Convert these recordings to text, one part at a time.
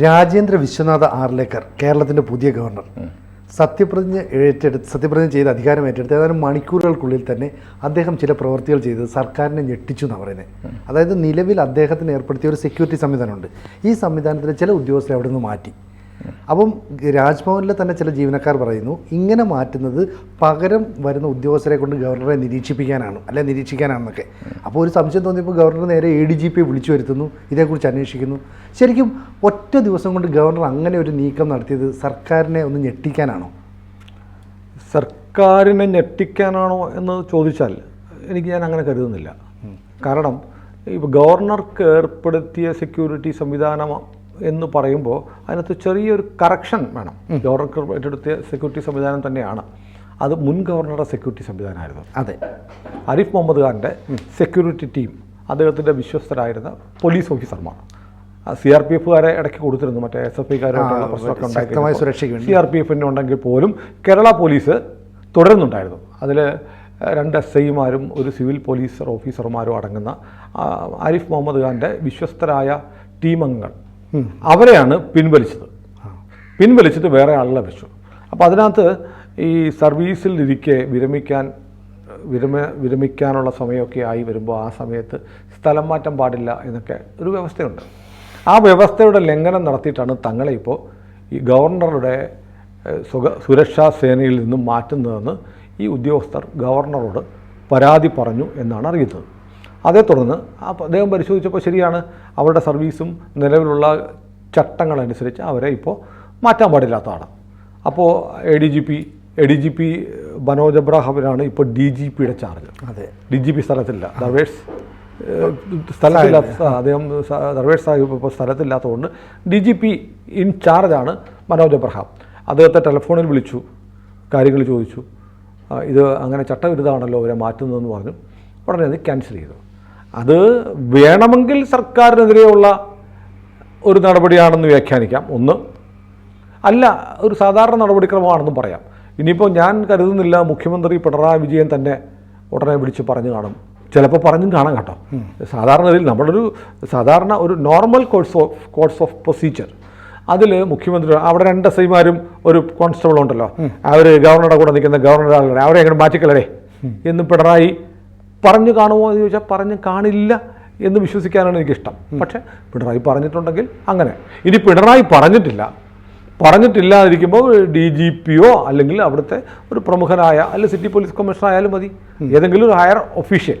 രാജേന്ദ്ര വിശ്വനാഥ ആർലേക്കർ കേരളത്തിൻ്റെ പുതിയ ഗവർണർ സത്യപ്രതിജ്ഞ ചെയ്ത് അധികാരം ഏറ്റെടുത്ത് ഏതാനും മണിക്കൂറുകൾക്കുള്ളിൽ തന്നെ അദ്ദേഹം ചില പ്രവൃത്തികൾ ചെയ്തത് സർക്കാരിനെ ഞെട്ടിച്ചു എന്നാണ് പറയുന്നത്. അതായത് നിലവിൽ അദ്ദേഹത്തിന് ഏർപ്പെടുത്തിയ ഒരു സെക്യൂരിറ്റി സംവിധാനമുണ്ട്. ഈ സംവിധാനത്തിലെ ചില ഉദ്യോഗസ്ഥരെ അവിടെ നിന്ന് മാറ്റി. അപ്പം രാജ്ഭവനിലെ തന്നെ ചില ജീവനക്കാർ പറയുന്നു, ഇങ്ങനെ മാറ്റുന്നത് പകരം വരുന്ന ഉദ്യോഗസ്ഥരെ കൊണ്ട് ഗവർണറെ നിരീക്ഷിക്കാനാണെന്നൊക്കെ. അപ്പോൾ ഒരു സംശയം തോന്നിയപ്പോൾ ഗവർണർ നേരെ ADGP വിളിച്ചു വരുത്തുന്നു, ഇതേക്കുറിച്ച് അന്വേഷിക്കുന്നു. ശരിക്കും ഒറ്റ ദിവസം കൊണ്ട് ഗവർണർ അങ്ങനെ ഒരു നീക്കം നടത്തിയത് സർക്കാരിനെ ഒന്ന് ഞെട്ടിക്കാനാണോ? സർക്കാരിനെ ഞെട്ടിക്കാനാണോ എന്ന് ചോദിച്ചാൽ ഞാൻ അങ്ങനെ കരുതുന്നില്ല. കാരണം ഇപ്പോൾ ഗവർണർക്ക് ഏർപ്പെടുത്തിയ സെക്യൂരിറ്റി സംവിധാനം എന്ന് പറയുമ്പോൾ അതിനകത്ത് ചെറിയൊരു കറക്ഷൻ വേണം. ഗവർണർക്ക് ഏറ്റെടുത്തിയ സെക്യൂരിറ്റി സംവിധാനം തന്നെയാണ് അത്. മുൻ ഗവർണറുടെ സെക്യൂരിറ്റി സംവിധാനമായിരുന്നു. അതെ, ആരിഫ് മുഹമ്മദ് ഖാൻ്റെ സെക്യൂരിറ്റി ടീം, അദ്ദേഹത്തിൻ്റെ വിശ്വസ്തരായിരുന്ന പോലീസ് ഓഫീസർമാർ, CRPFകാരെ ഇടയ്ക്ക് കൊടുത്തിരുന്നു. മറ്റേ SFIക്കാരുമായിട്ടുള്ള പ്രശ്നമൊക്കെ ഉണ്ടാക്കി CRPF ഉണ്ടെങ്കിൽ പോലും കേരള പോലീസ് തുടരുന്നുണ്ടായിരുന്നു. അതിൽ 2 SIമാരും ഒരു സിവിൽ പോലീസ് ഓഫീസർമാരും അടങ്ങുന്ന ആരിഫ് മുഹമ്മദ് ഖാൻ്റെ വിശ്വസ്തരായ ടീം അംഗങ്ങൾ അവരെയാണ് പിൻവലിച്ചിട്ട് വേറെ ആളുകളെ വെച്ചു. അപ്പോൾ അതിനകത്ത് ഈ സർവീസിൽ ഇരിക്കെ വിരമിക്കാനുള്ള സമയമൊക്കെ ആയി വരുമ്പോൾ ആ സമയത്ത് സ്ഥലം മാറ്റം പാടില്ല എന്നൊക്കെ ഒരു വ്യവസ്ഥയുണ്ട്. ആ വ്യവസ്ഥയുടെ ലംഘനം നടത്തിയിട്ടാണ് തങ്ങളെ ഇപ്പോൾ ഈ ഗവർണറുടെ സുരക്ഷാ സേനയിൽ നിന്നും മാറ്റുന്നതെന്ന് ഈ ഉദ്യോഗസ്ഥർ ഗവർണറോട് പരാതി പറഞ്ഞു എന്നാണ് അറിയുന്നത്. അതേ തുടർന്ന് അദ്ദേഹം പരിശോധിച്ചപ്പോൾ ശരിയാണ്, അവരുടെ സർവീസും നിലവിലുള്ള ചട്ടങ്ങളനുസരിച്ച് അവരെ ഇപ്പോൾ മാറ്റാൻ പാടില്ലാത്തതാണ്. അപ്പോൾ ADGP മനോജ് എബ്രാഹിമിനാണ് ഇപ്പോൾ DGPയുടെ ചാർജ്. അതെ, DGP സ്ഥലത്തില്ല, ദർവേഷ് അദ്ദേഹം ദർവേഷ് സാഹിബ് ഇപ്പോൾ സ്ഥലത്തില്ലാത്തതുകൊണ്ട് DGP ഇൻ ചാർജാണ് മനോജ് എബ്രഹാം. അദ്ദേഹത്തെ ടെലിഫോണിൽ വിളിച്ചു, കാര്യങ്ങൾ ചോദിച്ചു. ഇത് അങ്ങനെ ചട്ടവിരുദ്ധമാണല്ലോ അവരെ മാറ്റുന്നതെന്ന് പറഞ്ഞു. ഉടനെ അത് ക്യാൻസൽ ചെയ്തു. അത് വേണമെങ്കിൽ സർക്കാരിനെതിരെയുള്ള ഒരു നടപടിയാണെന്ന് വ്യാഖ്യാനിക്കാം, ഒന്ന്. അല്ല, ഒരു സാധാരണ നടപടിക്രമമാണെന്നും പറയാം. ഇനിയിപ്പോൾ ഞാൻ കരുതുന്നില്ല മുഖ്യമന്ത്രി പിണറായി വിജയൻ തന്നെ ഉടനെ വിളിച്ച് പറഞ്ഞു കാണും. ചിലപ്പോൾ പറഞ്ഞും കാണാം കേട്ടോ. സാധാരണയിൽ നമ്മളൊരു സാധാരണ ഒരു നോർമൽ കോഴ്സ് ഓഫ് പ്രൊസീജിയർ, അതിൽ മുഖ്യമന്ത്രി അവിടെ 2 SIമാരും ഒരു കോൺസ്റ്റബിളും ഉണ്ടല്ലോ, അവർ ഗവർണറുടെ കൂടെ നിൽക്കുന്ന ഗവർണറുടെ ആളുകളെ അവരെ എങ്ങനെ മാറ്റിക്കളടേ എന്ന് പിണറായി പറഞ്ഞു കാണുമോ എന്ന് ചോദിച്ചാൽ പറഞ്ഞു കാണില്ല എന്ന് വിശ്വസിക്കാനാണ് എനിക്കിഷ്ടം. പക്ഷേ പിണറായി പറഞ്ഞിട്ടുണ്ടെങ്കിൽ അങ്ങനെ. ഇനി പിണറായി പറഞ്ഞിട്ടില്ലാതിരിക്കുമ്പോൾ DGPയോ അല്ലെങ്കിൽ അവിടുത്തെ ഒരു പ്രമുഖനായ അല്ലെങ്കിൽ സിറ്റി പോലീസ് കമ്മീഷണർ ആയാലും മതി, ഏതെങ്കിലും ഒരു ഹയർ ഒഫീഷ്യൽ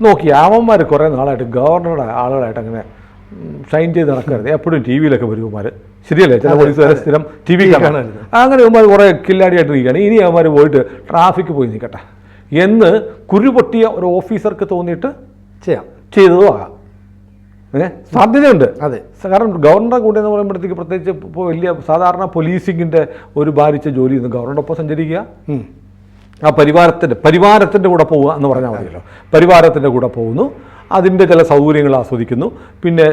നോക്കി. അവന്മാർ കുറേ നാളായിട്ട് ഗവർണറുടെ ആളുകളായിട്ട് അങ്ങനെ ഷൈൻ ചെയ്ത് നടക്കരുത്. എപ്പോഴും TV-യിലൊക്കെ വരുമാർ, ശരിയല്ലേ? ചില പോലീസുകാരെ സ്ഥിരം TV കാണാൻ അങ്ങനെ അവന്മാർ കുറേ കില്ലാടിയായിട്ട് നിൽക്കുകയാണ്. ഇനി അവന്മാർ പോയിട്ട് ട്രാഫിക്ക് പോയി നിൽക്കട്ടെ എന്ന് കുരുപൊട്ടിയ ഒരു ഓഫീസർക്ക് തോന്നിയിട്ട് ചെയ്തതും ആകാം. സാധ്യതയുണ്ട്. അതെ, കാരണം ഗവർണറുടെ കൂടെ എന്ന് പറയുമ്പോഴത്തേക്ക് പ്രത്യേകിച്ച് ഇപ്പോൾ വലിയ സാധാരണ പോലീസിങ്ങിൻ്റെ ഒരു ഭാരിച്ച ജോലിയൊന്നും ഗവർണറുടെ ഒപ്പം സഞ്ചരിക്കുക, ആ പരിവാരത്തിൻ്റെ കൂടെ പോവുക എന്ന് പറഞ്ഞാൽ മതിയല്ലോ. പരിവാരത്തിൻ്റെ കൂടെ പോകുന്നു, അതിൻ്റെ ചില സൗകര്യങ്ങൾ ആസ്വദിക്കുന്നു. പിന്നെ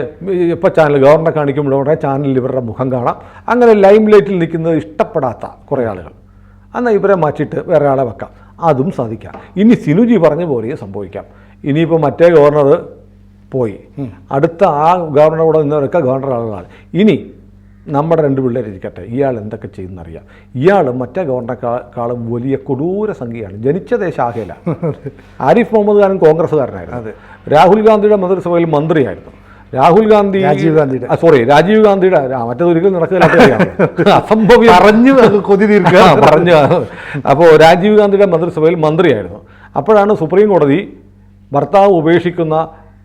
ഇപ്പോൾ ഗവർണറെ കാണിക്കുമ്പോൾ ഉടനെ ചാനലിൽ ഇവരുടെ മുഖം കാണാം. അങ്ങനെ ലൈം ലൈറ്റിൽ നിൽക്കുന്നത് ഇഷ്ടപ്പെടാത്ത കുറേ ആളുകൾ, എന്നാൽ ഇവരെ മാറ്റിയിട്ട് വേറെ ആളെ വെക്കാം, അതും സാധിക്കാം. ഇനി സിനുജി പറഞ്ഞ പോലെ സംഭവിക്കാം. ഇനിയിപ്പോൾ മറ്റേ ഗവർണർ പോയി, അടുത്ത ആ ഗവർണർ കൂടെ നിന്നവരൊക്കെ ഗവർണർ ആളുകളാണ്. ഇനി നമ്മുടെ 2 പിള്ളേരിരിക്കട്ടെ, ഇയാൾ എന്തൊക്കെ ചെയ്യുന്നറിയാം. ഇയാൾ മറ്റേ ഗവർണറെക്കാളും വലിയ കൊടൂര സംഖ്യയാണ്. ജനിച്ചതേ ശാഖയില. ആരിഫ് മുഹമ്മദ് ഖാനും കോൺഗ്രസ്സുകാരനായിരുന്നു. രാഹുൽ ഗാന്ധിയുടെ മന്ത്രിസഭയിൽ മന്ത്രിയായിരുന്നു. രാജീവ് ഗാന്ധിയുടെ മറ്റേതൊരിക്കലും നടക്കില്ല, അസംഭവ്യം പറഞ്ഞു. അപ്പോൾ രാജീവ് ഗാന്ധിയുടെ മന്ത്രിസഭയിൽ മന്ത്രിയായിരുന്നു. അപ്പോഴാണ് സുപ്രീം കോടതി ഭർത്താവ് ഉപേക്ഷിക്കുന്ന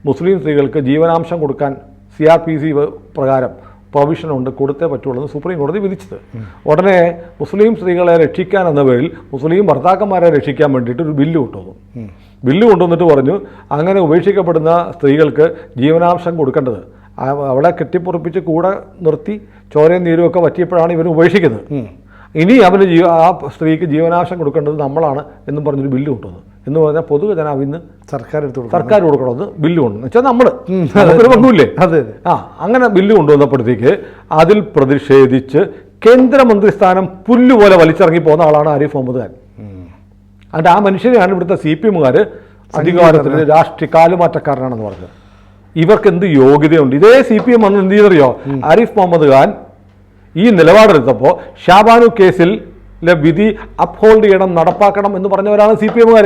മുസ്ലിം സ്ത്രീകൾക്ക് ജീവനാംശം കൊടുക്കാൻ CRPC പ്രകാരം പ്രൊവിഷനുണ്ട്, കൊടുത്തേ പറ്റുള്ളൂ എന്ന് സുപ്രീം കോടതി വിധിച്ചത്. ഉടനെ മുസ്ലിം സ്ത്രീകളെ രക്ഷിക്കാൻ എന്ന പേരിൽ മുസ്ലിം ഭർത്താക്കന്മാരെ രക്ഷിക്കാൻ വേണ്ടിയിട്ട് ഒരു ബില്ല് കൊണ്ടുവന്നിട്ട് പറഞ്ഞു, അങ്ങനെ ഉപേക്ഷിക്കപ്പെടുന്ന സ്ത്രീകൾക്ക് ജീവനാംശം കൊടുക്കേണ്ടത് അവളെ കെട്ടിപ്പൊറിപ്പിച്ച് കൂടെ നിർത്തി ചോരയും നീരുമൊക്കെ പറ്റിയപ്പോഴാണ് ഇവർ ഉപേക്ഷിക്കുന്നത്. ഇനി അവന് ആ സ്ത്രീക്ക് ജീവനാംശം കൊടുക്കേണ്ടത് നമ്മളാണ് എന്നും പറഞ്ഞൊരു ബില്ല് കൊണ്ടുവന്നു. എന്ന് പറഞ്ഞാൽ പൊതുജനാവ് ഇന്ന് സർക്കാർ കൊടുക്കണമെന്ന് ബില്ല് കൊണ്ടുവന്നു വെച്ചാൽ നമ്മൾ കൊണ്ടുമില്ലേ. അങ്ങനെ ബില്ല് കൊണ്ടുവന്നപ്പോഴത്തേക്ക് അതിൽ പ്രതിഷേധിച്ച് കേന്ദ്രമന്ത്രി സ്ഥാനം പുല്ലുപോലെ വലിച്ചിറങ്ങി പോകുന്ന ആളാണ് ആരിഫ് മുഹമ്മദ് ഖാൻ. എന്നിട്ട് ആ മനുഷ്യനെയാണ് ഇവിടുത്തെ CPMകാർ അധികാരത്തിൽ രാഷ്ട്രീയ കാലുമാറ്റക്കാരനാണെന്ന് പറഞ്ഞത്. ഇവർക്ക് എന്ത് യോഗ്യതയുണ്ട്? ഇതേ CPM വന്ന് എന്ത് ചെയ്തറിയോ? ആരിഫ് മുഹമ്മദ് ഖാൻ ഈ നിലപാടെടുത്തപ്പോൾ ഷാബാനു കേസിൽ വിധി അപ്ഹോൾഡ് ചെയ്യണം, നടപ്പാക്കണം എന്ന് പറഞ്ഞവരാണ് CPMകാർ.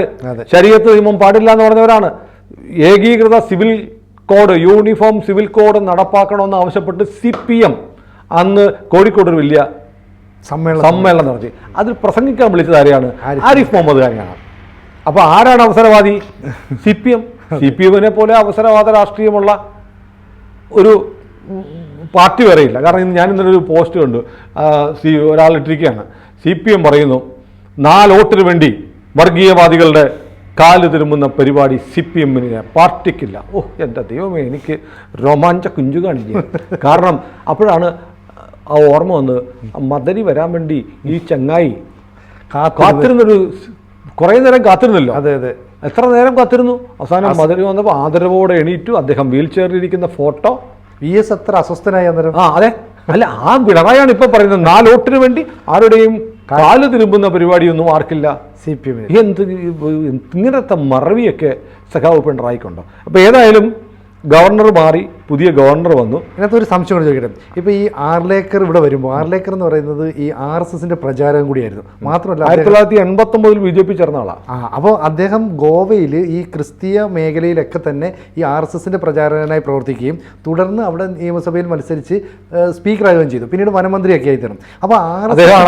ശരീഅത്ത് നിയമം പാടില്ല എന്ന് പറഞ്ഞവരാണ്. ഏകീകൃത civil code, uniform civil code നടപ്പാക്കണമെന്ന് ആവശ്യപ്പെട്ട് CPM അന്ന് കോഴിക്കോട് ഒരു വലിയ സമ്മേളനം നടത്തി. അതിൽ പ്രസംഗിക്കാൻ വിളിച്ചത് ആരെയാണ്? ആരിഫ് മുഹമ്മദ് ഖാനെയാണ്. അപ്പോൾ ആരാണ് അവസരവാദി? CPM പോലെ അവസരവാദ രാഷ്ട്രീയമുള്ള ഒരു പാർട്ടി വരെയില്ല. കാരണം ഞാൻ ഇന്നലെ ഒരു പോസ്റ്റ് കണ്ടു, ഒരാൾ ഇട്ടിരിക്കുകയാണ്, CPM പറയുന്നു 4 വോട്ടിന് വേണ്ടി വർഗീയവാദികളുടെ കാല് തിരുമുന്ന പരിപാടി CPM-ന് പാർട്ടിക്കില്ല. എൻ്റെ ദൈവമേ, എനിക്ക് രോമാഞ്ച കുഞ്ചു കാണിക്കുക. കാരണം അപ്പോഴാണ് ആ ഓർമ്മ വന്ന്, മദനി വരാൻ വേണ്ടി ഈ ചങ്ങായി കാത്തിരുന്നൊരു കുറേ നേരം കാത്തിരുന്നല്ലോ. അതെ അതെ, എത്ര നേരം കാത്തിരുന്നു. അവസാനം മദനി വന്നപ്പോൾ ആദരവോടെ എണീറ്റു. അദ്ദേഹം വീൽ ചെയറിലിരിക്കുന്ന ഫോട്ടോ. VS അത്ര അസ്വസ്ഥനായി അന്നേരം. അതെ, അല്ല, ആ പിണറായാണ് ഇപ്പൊ പറയുന്നത് 4 വോട്ടിന് വേണ്ടി ആരുടെയും കാല് തിരുമ്പുന്ന പരിപാടിയൊന്നും ആർക്കില്ല CPM. എന്ത് ഇങ്ങനത്തെ മറവിയൊക്കെ സഖാവ് പിണറായിക്കൊണ്ടോ? അപ്പോൾ ഏതായാലും ഗവർണർ മാറി, പുതിയ ഗവർണർ വന്നു. ഇതിനകത്ത് ഒരു സംശയം കൂടി ചോദിക്കട്ടെ. ഇപ്പോൾ ഈ ആർലേക്കർ ഇവിടെ വരുമ്പോൾ, ആർലേക്കർ എന്ന് പറയുന്നത് ഈ RSSന്റെ പ്രചാരം കൂടിയായിരുന്നു. മാത്രമല്ല 1989 BJP ചേർന്ന ആളാണ്. അപ്പോൾ അദ്ദേഹം ഗോവയിൽ ഈ ക്രിസ്തീയ മേഖലയിലൊക്കെ തന്നെ ഈ RSSന്റെ പ്രചാരകനായി പ്രവർത്തിക്കുകയും തുടർന്ന് അവിടെ നിയമസഭയിൽ മത്സരിച്ച് സ്പീക്കറാകുകയും ചെയ്തു. പിന്നീട് വനമന്ത്രിയൊക്കെ ആയി തീർന്നു. അപ്പോൾ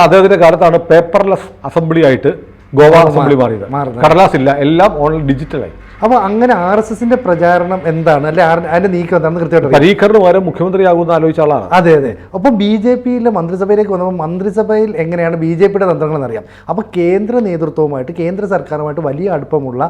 അദ്ദേഹത്തിന്റെ കാലത്താണ് പേപ്പർലെസ് അസംബ്ലി ആയിട്ട് ഗോവ അസംബ്ലി മാറിയത്. കടലാസ് ഇല്ല, എല്ലാം ഓൺലൈൻ ഡിജിറ്റലായി. അപ്പോൾ അങ്ങനെ RSSന്റെ പ്രചാരണം എന്താണ്, അല്ലെ അതിന്റെ നീക്കം എന്താണെന്ന് കൃത്യമായിട്ട് പരീക്കറിന് പകരം മുഖ്യമന്ത്രിയാകുമെന്ന് ആലോചിച്ച ആളാണ്. അതെ അതെ. അപ്പോൾ BJPയിലെ മന്ത്രിസഭയിലേക്ക് വന്നപ്പോൾ മന്ത്രിസഭയിൽ എങ്ങനെയാണ് BJPയുടെ തന്ത്രങ്ങളെന്ന് അറിയാം. അപ്പോൾ കേന്ദ്ര നേതൃത്വവുമായിട്ട്, കേന്ദ്ര സർക്കാരുമായിട്ട് വലിയ അടുപ്പമുള്ള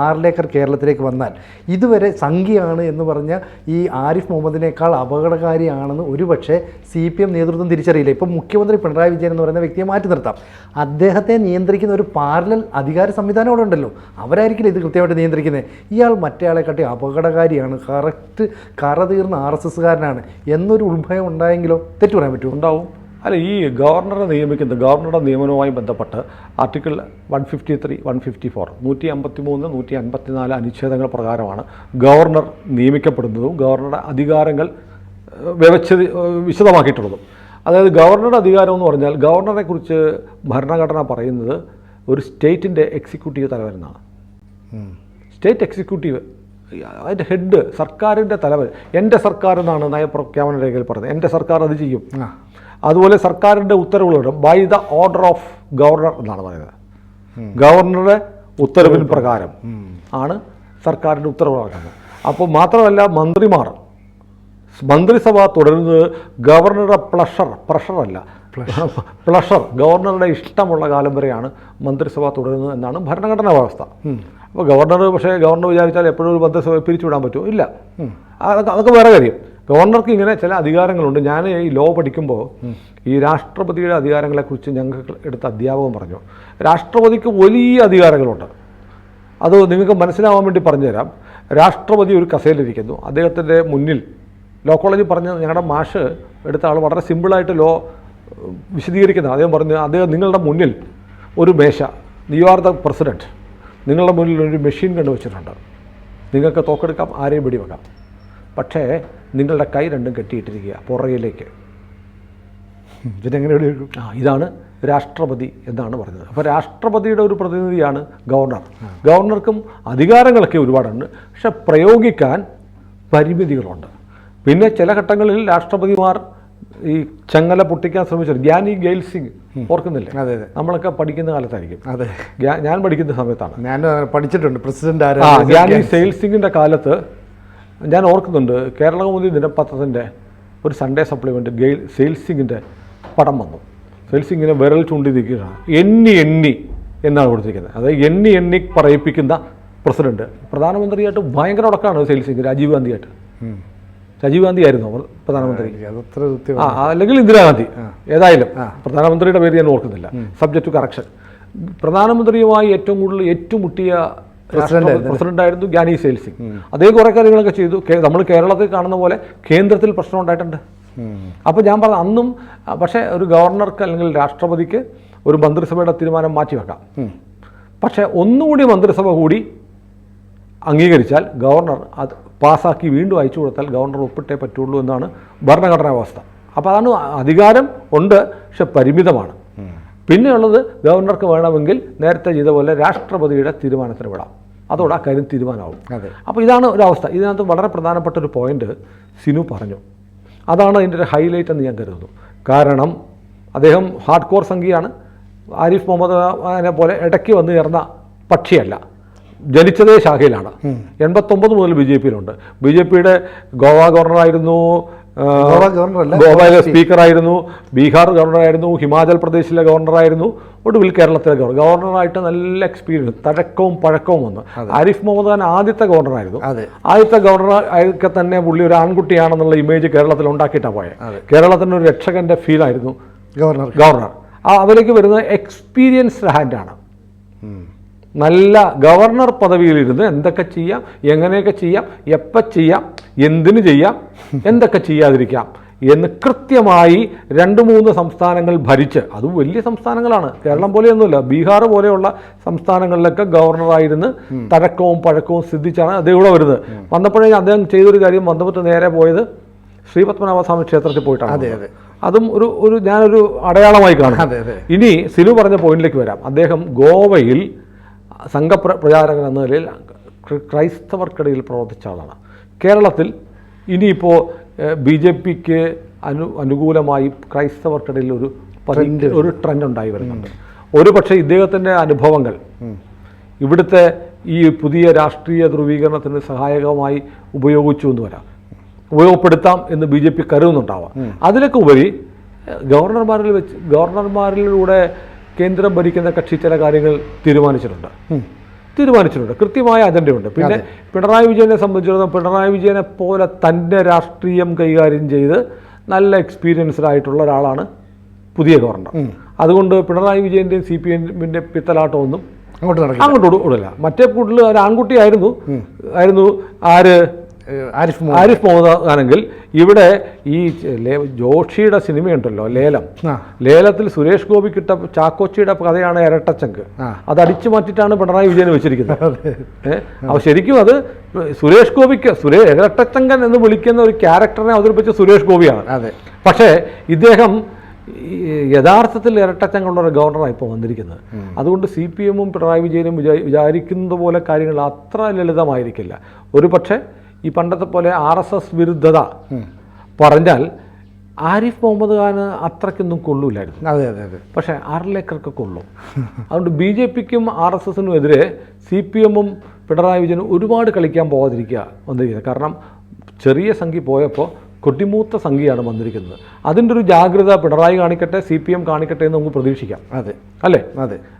ആർലേക്കർ കേരളത്തിലേക്ക് വന്നാൽ ഇതുവരെ സംഘിയാണ് എന്ന് പറഞ്ഞ ഈ ആരിഫ് മുഹമ്മദിനേക്കാൾ അപകടകാരിയാണെന്ന് ഒരുപക്ഷെ CPM നേതൃത്വം തിരിച്ചറിയില്ല. ഇപ്പം മുഖ്യമന്ത്രി പിണറായി വിജയൻ എന്ന് പറയുന്ന വ്യക്തിയെ മാറ്റി നിർത്താം. അദ്ദേഹത്തെ നിയന്ത്രിക്കുന്ന ഒരു പാരലൽ അധികാര സംവിധാനം അവിടെ ഉണ്ടല്ലോ, അവരായിരിക്കില്ല ഇത് കൃത്യമായിട്ട് നിയന്ത്രിക്കുന്നത്. ഇയാൾ മറ്റേയാളെ കാട്ടി അപകടകാരിയാണ്, കറക്റ്റ് കറതീർന്ന RSSകാരനാണ് എന്നൊരു ഉത്ഭയം ഉണ്ടായെങ്കിലോ? തെറ്റു പറയാൻ പറ്റുമോ? ഉണ്ടാവും. അല്ല, ഈ ഗവർണറെ നിയമിക്കുന്നത്, ഗവർണറുടെ നിയമനവുമായി ബന്ധപ്പെട്ട് ആർട്ടിക്കിൾ 153, 154, 153, 154 അനുച്ഛേദങ്ങൾ പ്രകാരമാണ് ഗവർണർ നിയമിക്കപ്പെടുന്നതും ഗവർണറുടെ അധികാരങ്ങൾ വിശദമാക്കിയിട്ടുള്ളതും. അതായത് ഗവർണറുടെ അധികാരം എന്ന് പറഞ്ഞാൽ, ഗവർണറെ കുറിച്ച് ഭരണഘടന പറയുന്നത് ഒരു സ്റ്റേറ്റിൻ്റെ എക്സിക്യൂട്ടീവ് തലവനെന്നാണ്. സ്റ്റേറ്റ് എക്സിക്യൂട്ടീവ്, അതിൻ്റെ ഹെഡ്, സർക്കാരിൻ്റെ തലവൻ. എൻ്റെ സർക്കാർ എന്നാണ് നയപ്രഖ്യാപന രേഖയിൽ പറഞ്ഞത്. എൻ്റെ സർക്കാർ അത് ചെയ്യും. അതുപോലെ സർക്കാരിൻ്റെ ഉത്തരവുകളുണ്ട്. By the order of governor എന്നാണ് പറയുന്നത്. ഗവർണറുടെ ഉത്തരവിൻ പ്രകാരം ആണ് സർക്കാരിൻ്റെ ഉത്തരവ് നടക്കുന്നത്. അപ്പോൾ മാത്രമല്ല, മന്ത്രിസഭ തുടരുന്നത് ഗവർണറുടെ പ്രഷറല്ല, ഗവർണറുടെ ഇഷ്ടമുള്ള കാലം വരെയാണ് മന്ത്രിസഭ തുടരുന്നത് എന്നാണ് ഭരണഘടനാ വ്യവസ്ഥ. അപ്പോൾ ഗവർണർ വിചാരിച്ചാൽ എപ്പോഴും ഒരു മന്ത്രിസഭ പിരിച്ചുവിടാൻ പറ്റുമോ? ഇല്ല. അതൊക്കെ വേറെ കാര്യം. ഗവർണർക്ക് ഇങ്ങനെ ചില അധികാരങ്ങളുണ്ട്. ഞാൻ ഈ ലോ പഠിക്കുമ്പോൾ ഈ രാഷ്ട്രപതിയുടെ അധികാരങ്ങളെക്കുറിച്ച് ഞങ്ങൾക്ക് എടുത്ത അധ്യാപകൻ പറഞ്ഞു, രാഷ്ട്രപതിക്ക് വലിയ അധികാരങ്ങളുണ്ട്. അത് നിങ്ങൾക്ക് മനസ്സിലാവാൻ വേണ്ടി പറഞ്ഞുതരാം. രാഷ്ട്രപതി ഒരു കസേരയിലിരിക്കുന്നു. അദ്ദേഹത്തിൻ്റെ മുന്നിൽ, ലോ കോളേജിൽ പറഞ്ഞ ഞങ്ങളുടെ മാഷ് എടുത്ത ആൾ വളരെ സിമ്പിളായിട്ട് ലോ വിശദീകരിക്കുന്നത്. അദ്ദേഹം നിങ്ങളുടെ മുന്നിൽ ഒരു മേശ, യു ആർ ദ പ്രസിഡൻറ്റ്, നിങ്ങളുടെ മുന്നിൽ ഒരു മെഷീൻ കണ്ടുവച്ചിട്ടുണ്ട്. നിങ്ങൾക്ക് തോക്കെടുക്കാം, ആരെയും വെടിവെക്കാം. പക്ഷേ നിങ്ങളുടെ കൈ രണ്ടും കെട്ടിയിട്ടിരിക്കുക പുറകിലേക്ക്. ഇതിനെങ്ങനെ വെടിവെക്കും? ഇതാണ് രാഷ്ട്രപതി എന്നാണ് പറഞ്ഞത്. അപ്പോൾ രാഷ്ട്രപതിയുടെ ഒരു പ്രതിനിധിയാണ് ഗവർണർ. ഗവർണർക്കും അധികാരങ്ങളൊക്കെ ഒരുപാടുണ്ട്, പക്ഷെ പ്രയോഗിക്കാൻ പരിമിതികളുണ്ട്. പിന്നെ ചില ഘട്ടങ്ങളിൽ രാഷ്ട്രപതിമാർ ഈ ചങ്ങല പൊട്ടിക്കാൻ ശ്രമിച്ചത്. ഗ്യാനി ഗെയിൽ സിംഗ് ഓർക്കുന്നില്ലേ? അതെ അതെ, നമ്മളൊക്കെ പഠിക്കുന്ന കാലത്തായിരിക്കും. അതെ, ഞാൻ പഠിക്കുന്ന സമയത്താണ്. ഞാൻ പഠിച്ചിട്ടുണ്ട്. പ്രസിഡന്റ് ഗ്യാനി സെയിൽ സിംഗിൻ്റെ കാലത്ത് ഞാൻ ഓർക്കുന്നുണ്ട്, കേരളകൗമുദി ദിനപത്രത്തിൻ്റെ ഒരു സൺഡേ സപ്ലിമെൻ്റ് സെയിൽ സിംഗിൻ്റെ പടം വന്നു. സെയിൽ സിംഗിനെ വിരൽ ചൂണ്ടി നിൽക്കുകയാണ്. എണ്ണി എന്നാണ് കൊടുത്തിരിക്കുന്നത്. അതായത് എണ്ണി പറയിപ്പിക്കുന്ന പ്രസിഡന്റ്. പ്രധാനമന്ത്രിയായിട്ട് ഭയങ്കര ഉടക്കാണ് സെയിൽ സിംഗ്. രാജീവ് ഗാന്ധി ആയിരുന്നു പ്രധാനമന്ത്രി, അല്ലെങ്കിൽ ഇന്ദിരാഗാന്ധി, ഏതായാലും പ്രധാനമന്ത്രിയുടെ പേര് ഞാൻ ഓർക്കുന്നില്ല. Subject to correction. പ്രധാനമന്ത്രിയുമായി ഏറ്റവും കൂടുതൽ ഏറ്റുമുട്ടിയ പ്രസിഡന്റായിരുന്നു ഗ്യാനി സെയിൽ സിംഗ്. അതേ കുറേ കാര്യങ്ങളൊക്കെ ചെയ്തു. നമ്മൾ കേരളത്തിൽ കാണുന്ന പോലെ കേന്ദ്രത്തിൽ പ്രശ്നം ഉണ്ടായിട്ടുണ്ട്. അപ്പോൾ ഞാൻ പറഞ്ഞു അന്നും. പക്ഷേ ഒരു ഗവർണർക്ക് അല്ലെങ്കിൽ രാഷ്ട്രപതിക്ക് ഒരു മന്ത്രിസഭയുടെ തീരുമാനം മാറ്റിവെക്കാം. പക്ഷേ ഒന്നുകൂടി മന്ത്രിസഭ കൂടി അംഗീകരിച്ചാൽ ഗവർണർ അത് പാസ്സാക്കി വീണ്ടും അയച്ചു കൊടുത്താൽ ഗവർണർ ഒപ്പിട്ടേ പറ്റുള്ളൂ എന്നാണ് ഭരണഘടനാ വ്യവസ്ഥ. അപ്പോൾ അതാണ് അധികാരം ഉണ്ട്, പക്ഷെ പരിമിതമാണ്. പിന്നെയുള്ളത് ഗവർണർക്ക് വേണമെങ്കിൽ നേരത്തെ ചെയ്ത പോലെ രാഷ്ട്രപതിയുടെ തീരുമാനത്തിന് വിടാം. അതോടെ ആ കാര്യം തീരുമാനമാവും. അപ്പോൾ ഇതാണ് ഒരു അവസ്ഥ. ഇതിനകത്ത് വളരെ പ്രധാനപ്പെട്ട ഒരു പോയിന്റ് സിനു പറഞ്ഞു. അതാണ് അതിൻ്റെ ഒരു ഹൈലൈറ്റ് എന്ന് ഞാൻ കരുതുന്നു. കാരണം അദ്ദേഹം ഹാർഡ് കോർ സംഘിയാണ്. ആരിഫ് മുഹമ്മദ് ഖാനെ പോലെ ഇടയ്ക്ക് വന്നു ചേർന്ന പക്ഷിയല്ല. ജനിച്ചതേ ശാഖയിലാണ്. 89 മുതൽ ബി ജെ പിയിലുണ്ട്. ബി ജെ പിയുടെ ഗോവ ഗവർണറായിരുന്നു, ഗോവയിലെ സ്പീക്കറായിരുന്നു, ബീഹാർ ഗവർണറായിരുന്നു, ഹിമാചൽ പ്രദേശിലെ ഗവർണറായിരുന്നു, ഒടുവിൽ കേരളത്തിലെ ഗവർണറായിട്ട് നല്ല എക്സ്പീരിയൻസ്, തഴക്കവും പഴക്കവും വന്നു. ആരിഫ് മുഹമ്മദ് ഖാൻ ആദ്യത്തെ ഗവർണറായിരുന്നു. ആദ്യത്തെ ഗവർണർ ഒക്കെ തന്നെ പുള്ളി ഒരു ആൺകുട്ടിയാണെന്നുള്ള ഇമേജ് കേരളത്തിൽ ഉണ്ടാക്കിയിട്ടാണ് പോയത്. കേരളത്തിന് ഒരു രക്ഷകന്റെ ഫീലായിരുന്നു ഗവർണർ. അവലേക്ക് വരുന്നത് എക്സ്പീരിയൻസ്ഡ് ഹാൻഡാണ്. നല്ല ഗവർണർ പദവിയിലിരുന്ന് എന്തൊക്കെ ചെയ്യാം, എങ്ങനെയൊക്കെ ചെയ്യാം, എപ്പോൾ ചെയ്യാം, എന്തിനു ചെയ്യാം, എന്തൊക്കെ ചെയ്യാതിരിക്കാം എന്ന് കൃത്യമായി 2-3 സംസ്ഥാനങ്ങൾ ഭരിച്ച്, അതും വലിയ സംസ്ഥാനങ്ങളാണ്, കേരളം പോലെയൊന്നുമില്ല, ബീഹാർ പോലെയുള്ള സംസ്ഥാനങ്ങളിലൊക്കെ ഗവർണറായിരുന്ന് തഴക്കവും പഴക്കവും സിദ്ധിച്ചാണ് അദ്ദേഹം ഇവിടെ വരുന്നത്. വന്നപ്പോഴേ അദ്ദേഹം ചെയ്തൊരു കാര്യം, വന്നപ്പോൾ നേരെ പോയത് ശ്രീപത്മനാഭസ്വാമി ക്ഷേത്രത്തിൽ പോയിട്ടാണ്. അതും ഒരു ഞാനൊരു അടയാളമായി കാണും. ഇനി സിനു പറഞ്ഞ പോയിന്റിലേക്ക് വരാം. അദ്ദേഹം ഗോവയിൽ സംഘപ്രചാരകൻ എന്ന നിലയിൽ ക്രൈസ്തവർക്കിടയിൽ പ്രവർത്തിച്ച ആളാണ്. കേരളത്തിൽ ഇനിയിപ്പോൾ ബി ജെ പിക്ക് അനുകൂലമായി ക്രൈസ്തവർക്കിടയിൽ ഒരു ട്രെൻഡ് ഉണ്ടായി വരുന്നുണ്ട്. ഒരു പക്ഷേ ഇദ്ദേഹത്തിൻ്റെ അനുഭവങ്ങൾ ഇവിടുത്തെ ഈ പുതിയ രാഷ്ട്രീയ ധ്രുവീകരണത്തിന് സഹായകമായി ഉപയോഗപ്പെടുത്താം എന്ന് ബി ജെ പി കരുതുന്നുണ്ടാവാം. അതിലൊക്കെ ഉപരി ഗവർണർമാരിലൂടെ കേന്ദ്രം ഭരിക്കുന്ന കക്ഷി ചില കാര്യങ്ങൾ തീരുമാനിച്ചിട്ടുണ്ട്. കൃത്യമായ അജണ്ടയുണ്ട്. പിന്നെ പിണറായി വിജയനെ സംബന്ധിച്ചിടത്തോളം പിണറായി വിജയനെ പോലെ തന്നെ രാഷ്ട്രീയം കൈകാര്യം ചെയ്ത് നല്ല എക്സ്പീരിയൻസ്ഡ് ആയിട്ടുള്ള ഒരാളാണ് പുതിയ ഗവർണർ. അതുകൊണ്ട് പിണറായി വിജയൻ്റെയും സി പി എമ്മിൻ്റെ പിത്തലാട്ടമൊന്നും അങ്ങോട്ട് ഓടില്ല. മറ്റേ കൂട്ടിൽ ഒരു ആൺകുട്ടിയായിരുന്നു ആരിഫ് മുഹമ്മദ് ഖാനെങ്കിൽ ഇവിടെ ഈ ജോഷിയുടെ സിനിമയുണ്ടല്ലോ ലേലത്തിൽ സുരേഷ് ഗോപി ചാക്കോച്ചിയുടെ കഥയാണ് ഇരട്ടച്ചങ്ക്. അത് അടിച്ചു മാറ്റിയിട്ടാണ് പിണറായി വിജയൻ വെച്ചിരിക്കുന്നത്. അപ്പോൾ ശരിക്കും അത് സുരേഷ് ഗോപിക്ക് ഇരട്ടച്ചങ്കൻ എന്ന് വിളിക്കുന്ന ഒരു ക്യാരക്ടറിനെ അവതരിപ്പിച്ച സുരേഷ് ഗോപിയാണ്. പക്ഷേ ഇദ്ദേഹം യഥാർത്ഥത്തിൽ ഇരട്ടച്ചങ്കുള്ള ഒരു ഗവർണറാണ് ഇപ്പോൾ വന്നിരിക്കുന്നത്. അതുകൊണ്ട് സി പി എമ്മും പിണറായി വിജയനും വിചാരിക്കുന്നത് പോലെ കാര്യങ്ങൾ അത്ര ലളിതമായിരിക്കില്ല. ഒരു പക്ഷേ ഈ പണ്ടത്തെ പോലെ RSS വിരുദ്ധത പറഞ്ഞാൽ ആരിഫ് മുഹമ്മദ് ഖാന് അത്രയ്ക്കൊന്നും കൊള്ളൂലായിരുന്നു. പക്ഷേ ആർലേക്കർക്ക് കൊള്ളും. അതുകൊണ്ട് ബി ജെ പിക്കും RSSനും എതിരെ സി പി എമ്മും പിണറായി വിജയനും ഒരുപാട് കളിക്കാൻ വന്നിരിക്കുന്നത്. കാരണം ചെറിയ സംഖ്യ പോയപ്പോൾ കൊട്ടിമൂത്ത സംഖ്യയാണ് വന്നിരിക്കുന്നത്. അതിൻ്റെ ഒരു ജാഗ്രത പിണറായി കാണിക്കട്ടെ, CPM കാണിക്കട്ടെ എന്ന് നമുക്ക് പ്രതീക്ഷിക്കാം. അല്ലേ?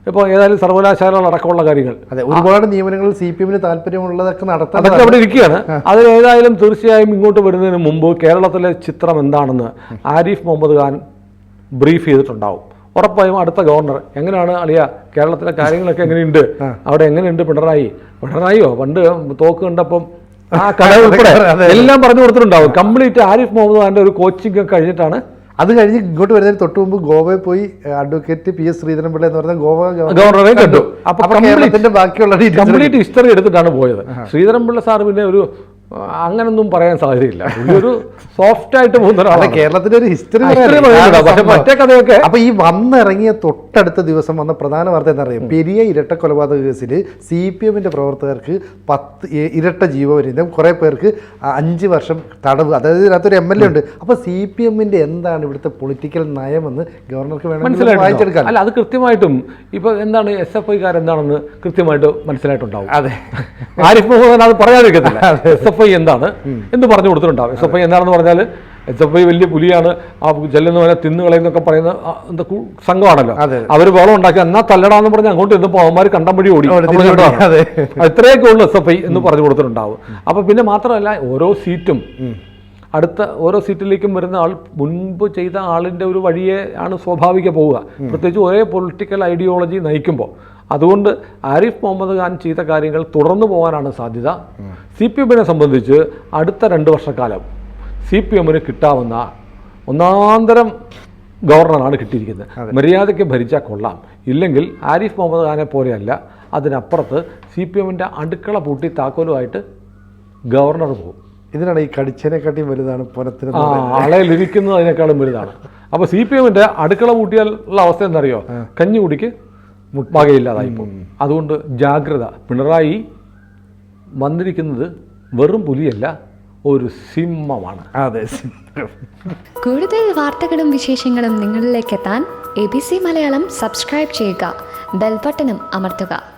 ഇപ്പോൾ ഏതായാലും സർവകലാശാലകൾ അടക്കമുള്ള കാര്യങ്ങൾ, ഒരുപാട് നിയമനങ്ങൾ CPMന് താല്പര്യമുള്ളതൊക്കെ അതൊക്കെ അവിടെ ഇരിക്കുകയാണ്. അതിൽ ഏതായാലും തീർച്ചയായും ഇങ്ങോട്ട് വരുന്നതിന് മുമ്പ് കേരളത്തിലെ ചിത്രം എന്താണെന്ന് ആരിഫ് മുഹമ്മദ് ഖാൻ ബ്രീഫ് ചെയ്തിട്ടുണ്ടാവും. ഉറപ്പായും അടുത്ത ഗവർണർ എങ്ങനെയാണ് അളിയ കേരളത്തിലെ കാര്യങ്ങളൊക്കെ എങ്ങനെയുണ്ട്, അവിടെ എങ്ങനെയുണ്ട് പിണറായിയോ പണ്ട് തോക്ക് കണ്ടപ്പം ആ കഥ ഉൾപ്പെടെ എല്ലാം പറഞ്ഞു കൊടുത്തിട്ടുണ്ടാവും. കംപ്ലീറ്റ് ആരിഫ് മുഹമ്മദ് ഖാന്റെ ഒരു കോച്ചിങ് ഒക്കെ കഴിഞ്ഞിട്ടാണ്. അത് കഴിഞ്ഞ് ഇങ്ങോട്ട് വരുന്നതിന് തൊട്ട് മുമ്പ് ഗോവയിൽ പോയി അഡ്വക്കേറ്റ് PS ശ്രീധരൻപിള്ള എന്ന് പറഞ്ഞ ഗോവ ഗവർണറെ കണ്ടു. അപ്പൊ ബാക്കിയുള്ള കംപ്ലീറ്റ് ഹിസ്റ്ററി എടുത്തിട്ടാണ് പോയത്. ശ്രീധരൻപിള്ള സാർ പിന്നെ ഒരു അങ്ങനൊന്നും പറയാൻ സാധ്യതയില്ല. ഒരു സോഫ്റ്റ് ആയിട്ട് പോകുന്ന ഒരാളാണ്. കേരളത്തിന്റെ ഒരു ഹിസ്റ്ററി. മറ്റേ കഥയൊക്കെ അപ്പൊ ഈ വന്നിറങ്ങിയ തൊട്ടടുത്ത ദിവസം വന്ന പ്രധാന വാർത്ത എന്താ പറയുക, പെരിയ ഇരട്ട കൊലപാതക കേസിൽ CPMന്റെ പ്രവർത്തകർക്ക് 10 ഇരട്ട ജീവപര്യന്തം, കുറെ പേർക്ക് 5 വർഷം തടവ്. അതായത് ഇതിനകത്തൊരു MLA ഉണ്ട്. അപ്പൊ CPMന്റെ എന്താണ് ഇവിടുത്തെ പൊളിറ്റിക്കൽ നയമെന്ന് ഗവർണർക്ക് വേണമെങ്കിൽ വായിച്ചെടുക്കാം. അല്ല, അത് കൃത്യമായിട്ടും ഇപ്പൊ എന്താണ് SFI എന്താണെന്ന് കൃത്യമായിട്ട് മനസ്സിലായിട്ടുണ്ടാവും. ആരിഫ് മുഹമ്മദ് അത് പറയാതിരിക്കത്തില്ല. SFI എന്താണ് എന്ന് പറഞ്ഞു കൊടുത്തിട്ടുണ്ടാവും. SFI എന്താണെന്ന് പറഞ്ഞാൽ SFI വലിയ പുലിയാണ്, ആ ചെല്ലുന്ന പോലെ തിന്നുകളെന്നൊക്കെ പറയുന്ന സംഘമാണല്ലോ. അവർ ബഹളം ഉണ്ടാക്കി എന്നാൽ തല്ലടാന്ന് പറഞ്ഞ് അങ്ങോട്ട് ഇരുന്നപ്പോൾ അവന്മാർ കണ്ടം വഴി ഓടി. ഇത്രയൊക്കെ ഉള്ളു SFI എന്ന് പറഞ്ഞു കൊടുത്തിട്ടുണ്ടാവും. അപ്പൊ പിന്നെ മാത്രമല്ല, ഓരോ സീറ്റിലേക്കും വരുന്ന ആൾ മുൻപ് ചെയ്ത ആളിൻ്റെ ഒരു വഴിയെ ആണ് സ്വാഭാവിക പോവുക, പ്രത്യേകിച്ച് ഒരേ പൊളിറ്റിക്കൽ ഐഡിയോളജി നയിക്കുമ്പോൾ. അതുകൊണ്ട് ആരിഫ് മുഹമ്മദ് ഖാൻ ചെയ്ത കാര്യങ്ങൾ തുടർന്നു പോകാനാണ് സാധ്യത. CPMനെ സംബന്ധിച്ച് അടുത്ത 2 വർഷക്കാലം CPMന് കിട്ടാവുന്ന ഒന്നാന്തരം ഗവർണറാണ് കിട്ടിയിരിക്കുന്നത്. മര്യാദയ്ക്ക് ഭരിച്ചാൽ കൊള്ളാം. ഇല്ലെങ്കിൽ ആരിഫ് മുഹമ്മദ് ഖാനെ പോലെയല്ല, അതിനപ്പുറത്ത് CPMന്റെ അടുക്കള പൂട്ടി താക്കോലുമായിട്ട് ഗവർണർ പോകും. ഇതിനാണ് ഈ കടിച്ചതിനെക്കാട്ടിയും വലുതാണ് പുനത്തിന്. അളയിലിരിക്കുന്നതിനേക്കാളും വലുതാണ്. അപ്പോൾ CPM-ന്റെ അടുക്കള കൂട്ടിയാൽ ഉള്ള അവസ്ഥ എന്തറിയോ? കഞ്ഞി കുടിക്ക് വകയില്ലാതായിപ്പോൾ. അതുകൊണ്ട് ജാഗ്രത. പിണറായി വന്നിരിക്കുന്നത് വെറും പുലിയല്ല, ഒരു സിംഹമാണ്. അതെ. കൂടുതൽ വാർത്തകളും വിശേഷങ്ങളും നിങ്ങളിലേക്ക് എത്താൻ ABC മലയാളം സബ്സ്ക്രൈബ് ചെയ്യുക, ബെൽ ബട്ടണും അമർത്തുക.